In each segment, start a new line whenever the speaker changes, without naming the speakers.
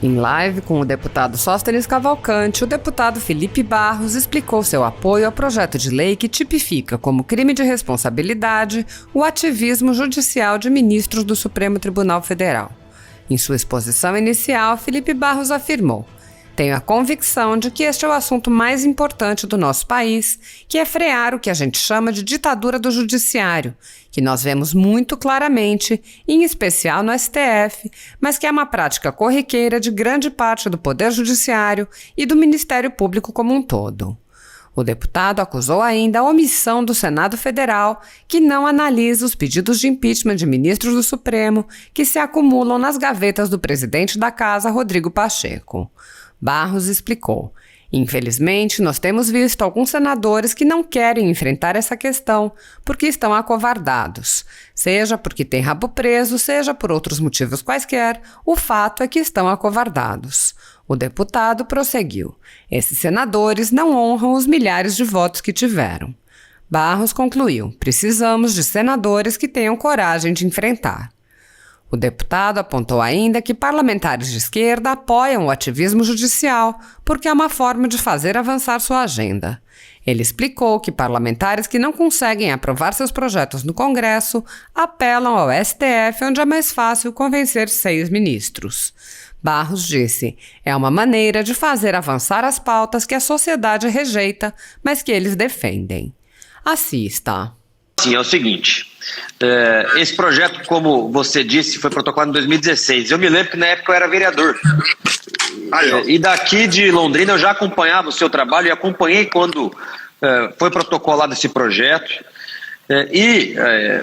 Em live com o deputado Sóstenes Cavalcante, o deputado Felipe Barros explicou seu apoio ao projeto de lei que tipifica como crime de responsabilidade o ativismo judicial de ministros do Supremo Tribunal Federal. Em sua exposição inicial, Felipe Barros afirmou: "Tenho a convicção de que este é o assunto mais importante do nosso país, que é frear o que a gente chama de ditadura do judiciário, que nós vemos muito claramente, em especial no STF, mas que é uma prática corriqueira de grande parte do Poder Judiciário e do Ministério Público como um todo." O deputado acusou ainda a omissão do Senado Federal, que não analisa os pedidos de impeachment de ministros do Supremo que se acumulam nas gavetas do presidente da Casa, Rodrigo Pacheco. Barros explicou: "Infelizmente, nós temos visto alguns senadores que não querem enfrentar essa questão porque estão acovardados. Seja porque têm rabo preso, seja por outros motivos quaisquer, o fato é que estão acovardados." O deputado prosseguiu: "Esses senadores não honram os milhares de votos que tiveram." Barros concluiu: "Precisamos de senadores que tenham coragem de enfrentar." O deputado apontou ainda que parlamentares de esquerda apoiam o ativismo judicial porque é uma forma de fazer avançar sua agenda. Ele explicou que parlamentares que não conseguem aprovar seus projetos no Congresso apelam ao STF, onde é mais fácil convencer 6 ministros. Barros disse: "É uma maneira de fazer avançar as pautas que a sociedade rejeita, mas que eles defendem." Assista.
Sim, é o seguinte, esse projeto, como você disse, foi protocolado em 2016. Eu me lembro que na época eu era vereador. E daqui de Londrina eu já acompanhava o seu trabalho e acompanhei quando foi protocolado esse projeto.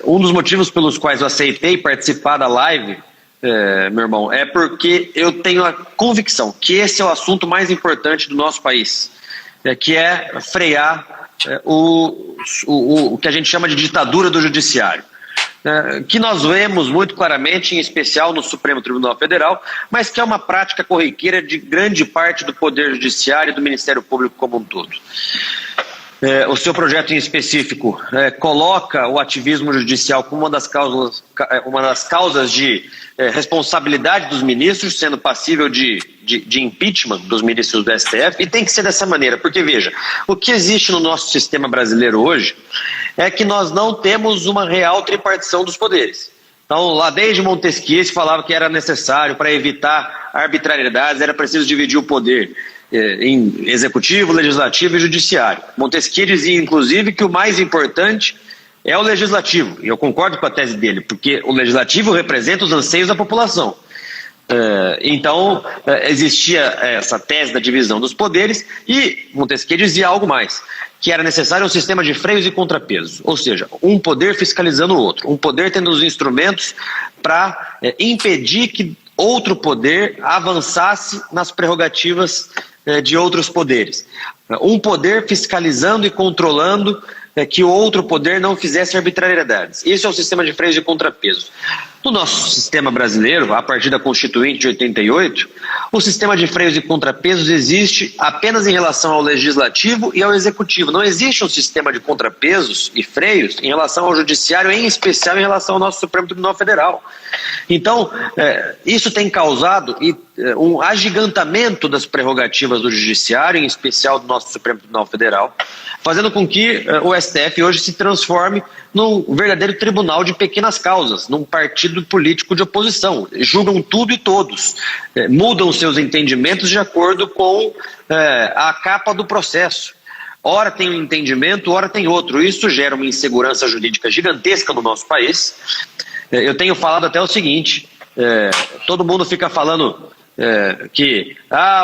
Um dos motivos pelos quais eu aceitei participar da live, meu irmão, é porque eu tenho a convicção que esse é o assunto mais importante do nosso país, que é frear o que a gente chama de ditadura do judiciário, que nós vemos muito claramente, em especial no Supremo Tribunal Federal, mas que é uma prática corriqueira de grande parte do Poder Judiciário e do Ministério Público como um todo. O seu projeto em específico coloca o ativismo judicial como uma das causas de responsabilidade dos ministros, sendo passível de impeachment dos ministros do STF, e tem que ser dessa maneira, porque veja, o que existe no nosso sistema brasileiro hoje é que nós não temos uma real tripartição dos poderes. Então, lá desde Montesquieu se falava que era necessário, para evitar arbitrariedades, era preciso dividir o poder em executivo, legislativo e judiciário. Montesquieu dizia, inclusive, que o mais importante é o legislativo, e eu concordo com a tese dele, porque o legislativo representa os anseios da população. Então, existia essa tese da divisão dos poderes, e Montesquieu dizia algo mais, que era necessário um sistema de freios e contrapesos, ou seja, um poder fiscalizando o outro, um poder tendo os instrumentos para impedir que outro poder avançasse nas prerrogativas de outros poderes. Um poder fiscalizando e controlando que o outro poder não fizesse arbitrariedades. Isso é o sistema de freios e contrapesos. No nosso sistema brasileiro, a partir da Constituinte de 88, o sistema de freios e contrapesos existe apenas em relação ao legislativo e ao executivo. Não existe um sistema de contrapesos e freios em relação ao judiciário, em especial em relação ao nosso Supremo Tribunal Federal. Então, isso tem causado um agigantamento das prerrogativas do judiciário, em especial do nosso Supremo Tribunal Federal, fazendo com que o STF hoje se transforme num verdadeiro tribunal de pequenas causas, num partido político de oposição. Julgam tudo e todos, mudam seus entendimentos de acordo com a capa do processo. Ora tem um entendimento, ora tem outro. Isso gera uma insegurança jurídica gigantesca no nosso país. Eu tenho falado até o seguinte, todo mundo fica falando que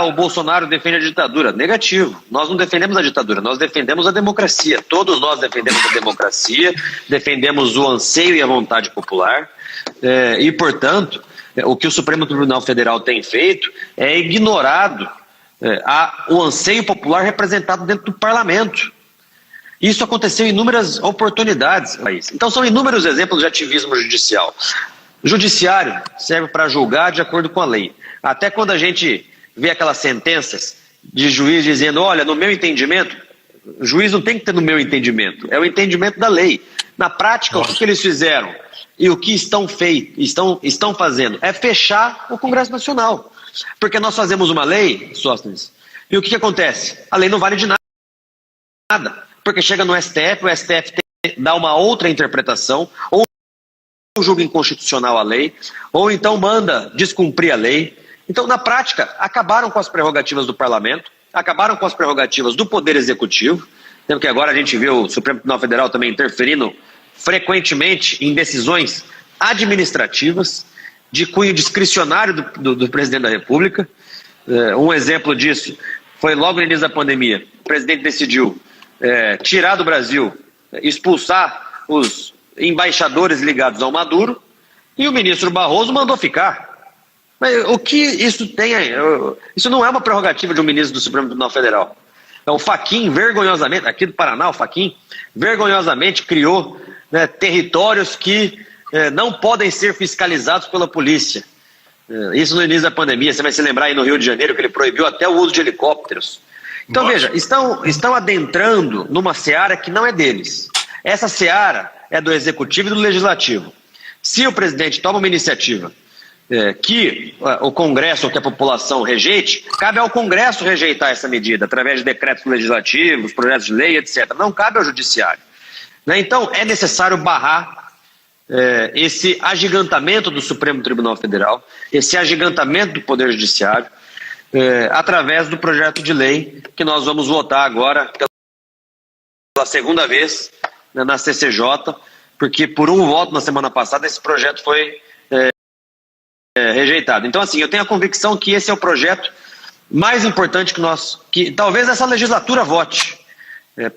o Bolsonaro defende a ditadura. Negativo, nós não defendemos a ditadura, nós defendemos a democracia. Todos nós defendemos a democracia, defendemos o anseio e a vontade popular, e portanto o que o Supremo Tribunal Federal tem feito é ignorado o anseio popular representado dentro do parlamento. Isso aconteceu em inúmeras oportunidades no país. Então são inúmeros exemplos de ativismo judicial. O judiciário serve para julgar de acordo com a lei. Até quando a gente vê aquelas sentenças de juiz dizendo, olha, no meu entendimento, o juiz não tem que ter no meu entendimento, é o entendimento da lei. Na prática, o que eles fizeram e o que estão fazendo é fechar o Congresso Nacional. Porque nós fazemos uma lei, Sóstenes, e o que acontece? A lei não vale de nada, porque chega no STF, o STF dá uma outra interpretação, ou julga inconstitucional a lei, ou então manda descumprir a lei. Então, na prática, acabaram com as prerrogativas do parlamento, acabaram com as prerrogativas do Poder Executivo, porque agora a gente vê o Supremo Tribunal Federal também interferindo frequentemente em decisões administrativas de cunho discricionário do presidente da República. Um exemplo disso foi logo no início da pandemia. O presidente decidiu tirar do Brasil, expulsar os embaixadores ligados ao Maduro, e o ministro Barroso mandou ficar. Mas o que isso tem? Isso não é uma prerrogativa de um ministro do Supremo Tribunal Federal. O Fachin, vergonhosamente, aqui do Paraná, o Fachin, vergonhosamente criou territórios que não podem ser fiscalizados pela polícia. Isso no início da pandemia, você vai se lembrar aí no Rio de Janeiro que ele proibiu até o uso de helicópteros. Então, veja, estão adentrando numa seara que não é deles. Essa seara é do Executivo e do Legislativo. Se o presidente toma uma iniciativa que o Congresso ou que a população rejeite, cabe ao Congresso rejeitar essa medida, através de decretos legislativos, projetos de lei, etc. Não cabe ao Judiciário. Então, é necessário barrar esse agigantamento do Supremo Tribunal Federal, esse agigantamento do Poder Judiciário, através do projeto de lei que nós vamos votar agora pela segunda vez na CCJ, porque por um voto na semana passada esse projeto foi rejeitado. Então, assim, eu tenho a convicção que esse é o projeto mais importante que talvez essa legislatura vote,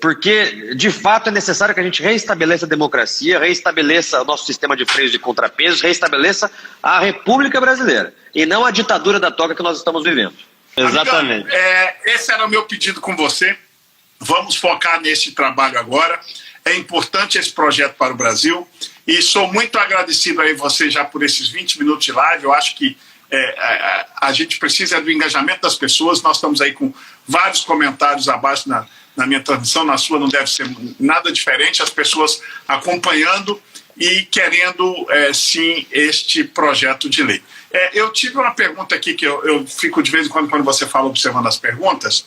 porque de fato é necessário que a gente reestabeleça a democracia, reestabeleça o nosso sistema de freios e contrapesos, reestabeleça a República Brasileira, e não a ditadura da toga que nós estamos vivendo. Exatamente.
Esse era o meu pedido com você. Vamos focar nesse trabalho agora. É importante esse projeto para o Brasil e sou muito agradecido aí você já por esses 20 minutos de live. Eu acho que a gente precisa do engajamento das pessoas. Nós estamos aí com vários comentários abaixo na minha transmissão, na sua não deve ser nada diferente, as pessoas acompanhando e querendo, sim, este projeto de lei. Eu tive uma pergunta aqui que eu fico de vez em quando você fala observando as perguntas.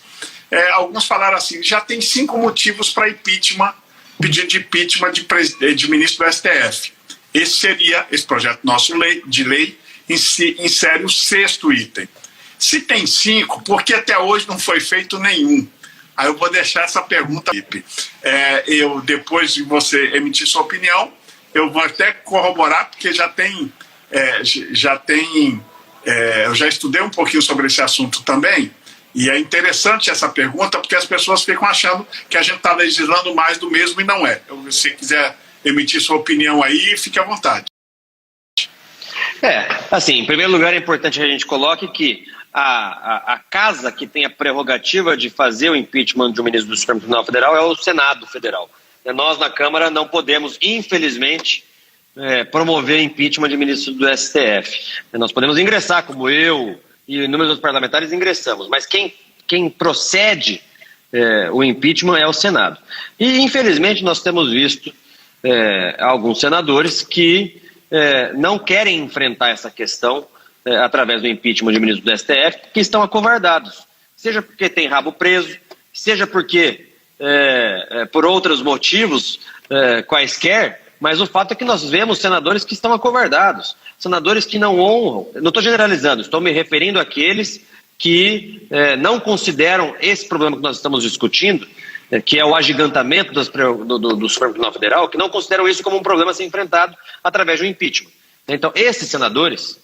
Alguns falaram assim, já tem 5 motivos para impeachment, pedido de impeachment de ministro do STF. Esse projeto nosso de lei insere o 6º item. Se tem 5, por que até hoje não foi feito nenhum? Aí eu vou deixar essa pergunta, Felipe. Depois de você emitir sua opinião, eu vou até corroborar, porque eu já estudei um pouquinho sobre esse assunto também, e é interessante essa pergunta, porque as pessoas ficam achando que a gente está legislando mais do mesmo e não é. Se você quiser emitir sua opinião aí, fique à vontade.
Assim, em primeiro lugar é importante que a gente coloque que a casa que tem a prerrogativa de fazer o impeachment de um ministro do Supremo Tribunal Federal é o Senado Federal. Nós, na Câmara, não podemos, infelizmente, promover impeachment de ministro do STF. Nós podemos ingressar, como eu e inúmeros outros parlamentares ingressamos, mas quem procede o impeachment é o Senado. E, infelizmente, nós temos visto alguns senadores que não querem enfrentar essa questão através do impeachment de ministro do STF, que estão acovardados, seja porque tem rabo preso, seja porque por outros motivos quaisquer, mas o fato é que nós vemos senadores que estão acovardados, senadores que não honram, não estou generalizando, estou me referindo àqueles que não consideram esse problema que nós estamos discutindo, que é o agigantamento do Supremo Tribunal Federal, que não consideram isso como um problema a ser enfrentado através do impeachment. Então, esses senadores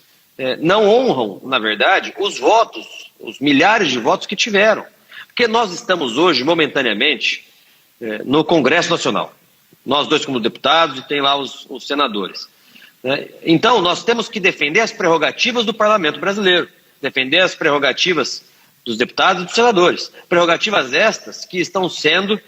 não honram, na verdade, os votos, os milhares de votos que tiveram. Porque nós estamos hoje, momentaneamente, no Congresso Nacional. Nós dois como deputados e tem lá os senadores. Então, nós temos que defender as prerrogativas do Parlamento brasileiro, defender as prerrogativas dos deputados e dos senadores. Prerrogativas estas que estão sendo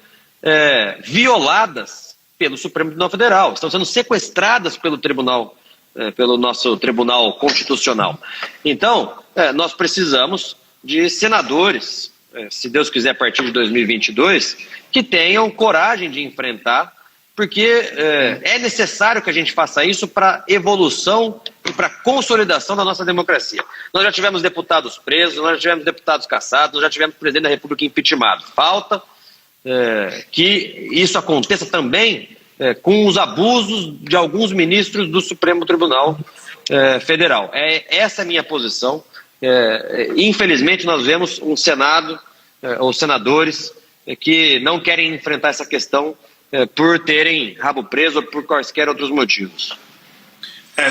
violadas pelo Supremo Tribunal Federal, estão sendo sequestradas pelo nosso Tribunal Constitucional. Então, nós precisamos de senadores, se Deus quiser, a partir de 2022, que tenham coragem de enfrentar, porque é necessário que a gente faça isso para a evolução e para a consolidação da nossa democracia. Nós já tivemos deputados presos, nós já tivemos deputados caçados, nós já tivemos presidente da República impeachmentado. Falta que isso aconteça também com os abusos de alguns ministros do Supremo Tribunal Federal. Essa é a minha posição. Infelizmente, nós vemos um Senado, ou senadores, que não querem enfrentar essa questão por terem rabo preso ou por quaisquer outros motivos.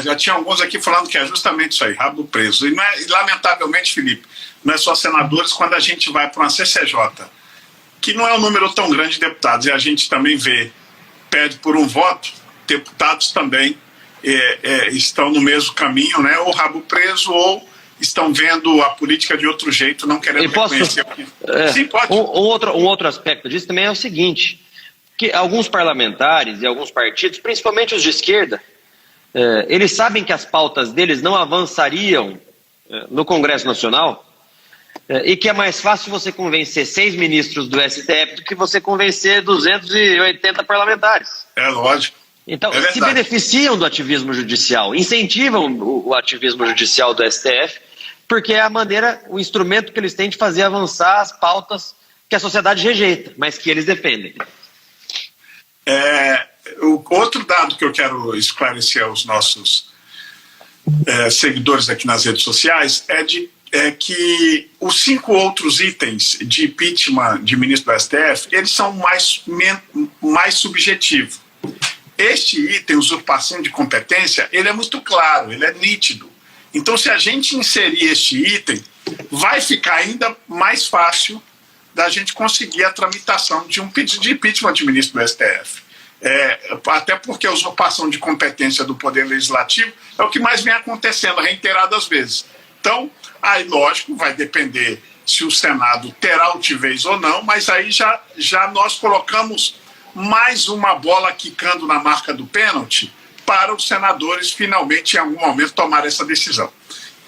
Já tinha alguns aqui falando que é justamente isso aí, rabo preso. E lamentavelmente, Felipe, não é só senadores, quando a gente vai para uma CCJ, que não é um número tão grande de deputados, e a gente também pede por um voto, deputados também estão no mesmo caminho, né? Ou rabo preso, ou estão vendo a política de outro jeito, não querendo reconhecer o que... Sim, pode.
Um outro aspecto disso também é o seguinte, que alguns parlamentares e alguns partidos, principalmente os de esquerda, eles sabem que as pautas deles não avançariam no Congresso Nacional e que é mais fácil você convencer 6 ministros do STF do que você convencer 280 parlamentares.
É lógico.
Então, se beneficiam do ativismo judicial, incentivam o ativismo judicial do STF, porque é a maneira, o instrumento que eles têm de fazer avançar as pautas que a sociedade rejeita, mas que eles defendem.
O outro dado que eu quero esclarecer aos nossos seguidores aqui nas redes sociais é que os 5 outros itens de impeachment de ministro do STF, eles são mais subjetivos. Este item, usurpação de competência, ele é muito claro, ele é nítido. Então, se a gente inserir este item, vai ficar ainda mais fácil da gente conseguir a tramitação de um pedido de impeachment de ministro do STF. Até porque a usurpação de competência do Poder Legislativo é o que mais vem acontecendo reiteradas vezes. Então, aí, lógico, vai depender se o Senado terá altivez ou não, mas aí já nós colocamos mais uma bola quicando na marca do pênalti para os senadores finalmente, em algum momento, tomar essa decisão.